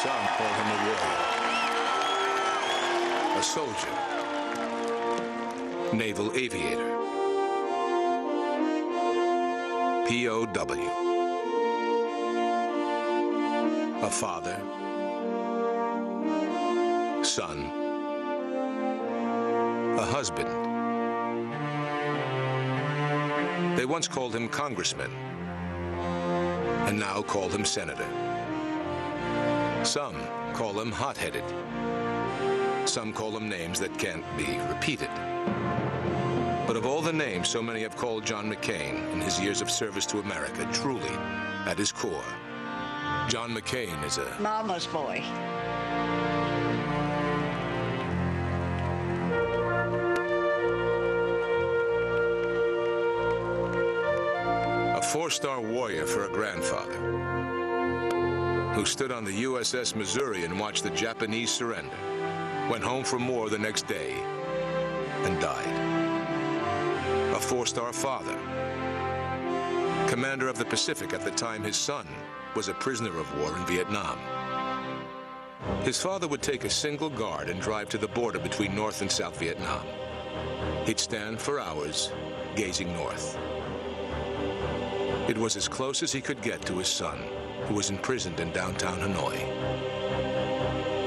Some call him a warrior, a soldier, naval aviator, POW, a father, son, a husband. They once called him congressman, and now call him senator. Some call him hot-headed. Some call him names that can't be repeated. But of all the names so many have called John McCain in his years of service to America, truly, at his core, John McCain is a mama's boy. A four-star warrior for a grandfather who stood on the USS Missouri and watched the Japanese surrender, went home from war the next day, and died. A four-star father, commander of the Pacific at the time his son was a prisoner of war in Vietnam. His father would take a single guard and drive to the border between North and South Vietnam. He'd stand for hours, gazing north. It was as close as he could get to his son, who was imprisoned in downtown Hanoi,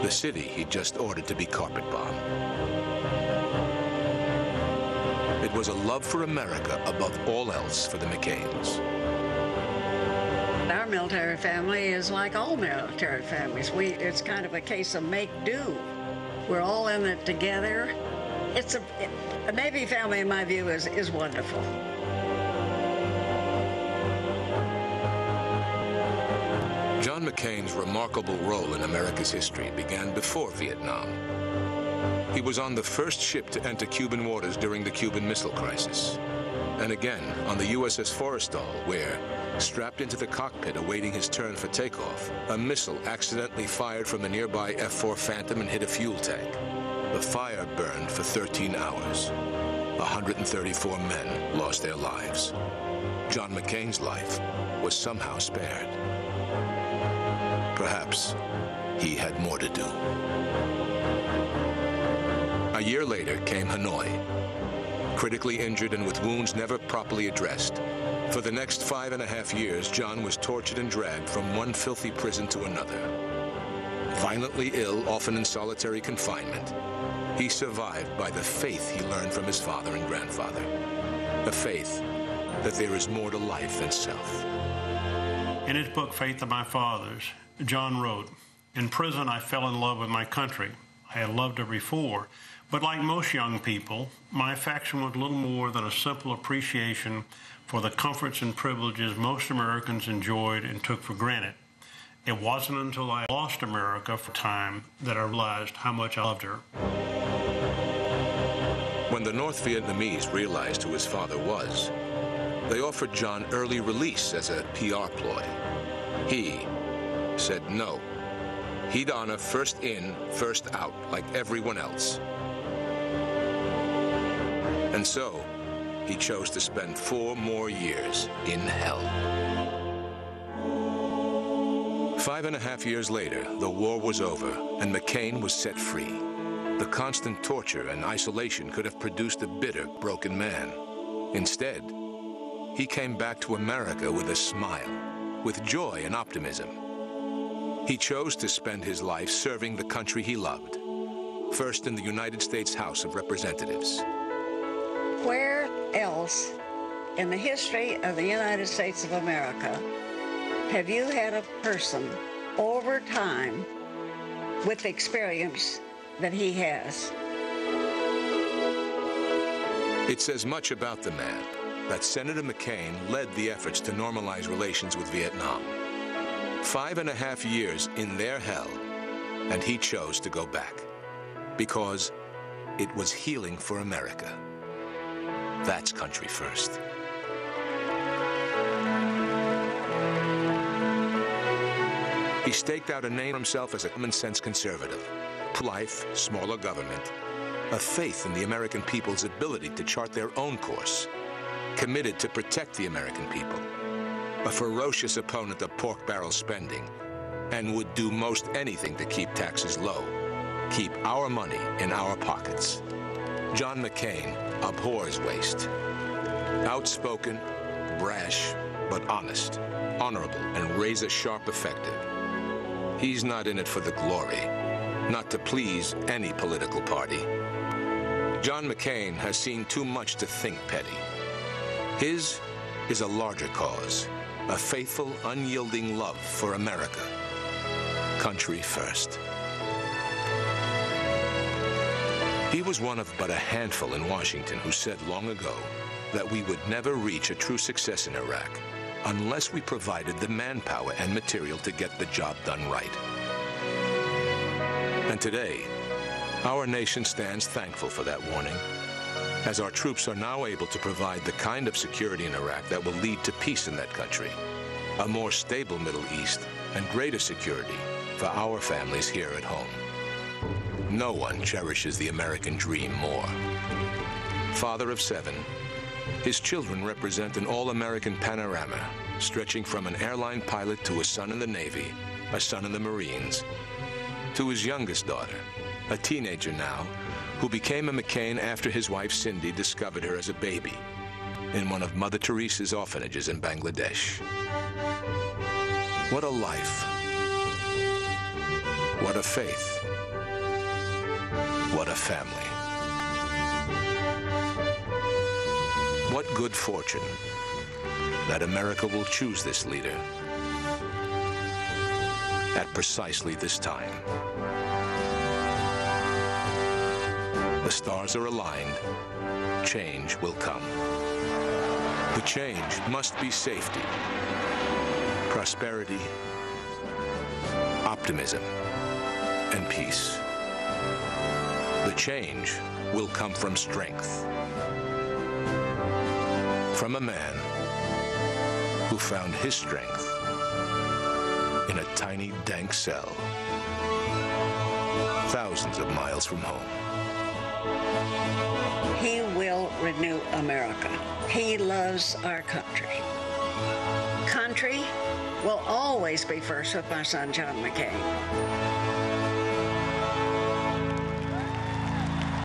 the city he'd just ordered to be carpet-bombed. It was a love for America above all else for the McCains. Our military family is like all military families. It's kind of a case of make-do. We're all in it together. A Navy family, in my view, is wonderful. John McCain's remarkable role in America's history began before Vietnam. He was on the first ship to enter Cuban waters during the Cuban Missile Crisis, and again on the USS Forrestal, where, strapped into the cockpit awaiting his turn for takeoff, a missile accidentally fired from a nearby F-4 Phantom and hit a fuel tank. The fire burned for 13 hours. 134 men lost their lives. John McCain's life was somehow spared. Perhaps he had more to do. A year later came Hanoi. Critically injured and with wounds never properly addressed, for the next 5.5 years, John was tortured and dragged from one filthy prison to another. Violently ill, often in solitary confinement, he survived by the faith he learned from his father and grandfather. A faith that there is more to life than self. In his book, Faith of My Fathers, John wrote, "In prison, I fell in love with my country. I had loved her before, but like most young people, my affection was little more than a simple appreciation for the comforts and privileges most Americans enjoyed and took for granted. It wasn't until I lost America for a time that I realized how much I loved her." When the North Vietnamese realized who his father was, they offered John early release as a PR ploy. He said no. He'd honor first in, first out, like everyone else. And so, he chose to spend 4 more years in hell. 5.5 years later, the war was over, and McCain was set free. The constant torture and isolation could have produced a bitter, broken man. Instead, he came back to America with a smile, with joy and optimism. He chose to spend his life serving the country he loved, first in the United States House of Representatives. Where else in the history of the United States of America have you had a person over time with the experience that he has? It says much about the man that Senator McCain led the efforts to normalize relations with Vietnam. 5.5 years in their hell, and he chose to go back because it was healing for America. That's country first. He staked out a name for himself as a common-sense conservative. Life, smaller government, a faith in the American people's ability to chart their own course, committed to protect the American people, a ferocious opponent of pork barrel spending, and would do most anything to keep taxes low, keep our money in our pockets. John McCain abhors waste. Outspoken, brash, but honest, honorable, and razor-sharp effective. He's not in it for the glory, not to please any political party. John McCain has seen too much to think petty. His is a larger cause, a faithful, unyielding love for America. Country first. He was one of but a handful in Washington who said long ago that we would never reach a true success in Iraq unless we provided the manpower and material to get the job done right. And today, our nation stands thankful for that warning, as our troops are now able to provide the kind of security in Iraq that will lead to peace in that country, a more stable Middle East, and greater security for our families here at home. No one cherishes the American dream more. Father of 7, his children represent an all-American panorama, stretching from an airline pilot to a son in the Navy, a son in the Marines, to his youngest daughter, a teenager now, who became a McCain after his wife Cindy discovered her as a baby in one of Mother Teresa's orphanages in Bangladesh. What a life. What a faith. What a family. What good fortune that America will choose this leader at precisely this time. The stars are aligned. Change will come. The change must be safety, prosperity, optimism, and peace. The change will come from strength. From a man who found his strength in a tiny, dank cell, thousands of miles from home. He will renew America. He loves our country. Country will always be first with my son, John McCain.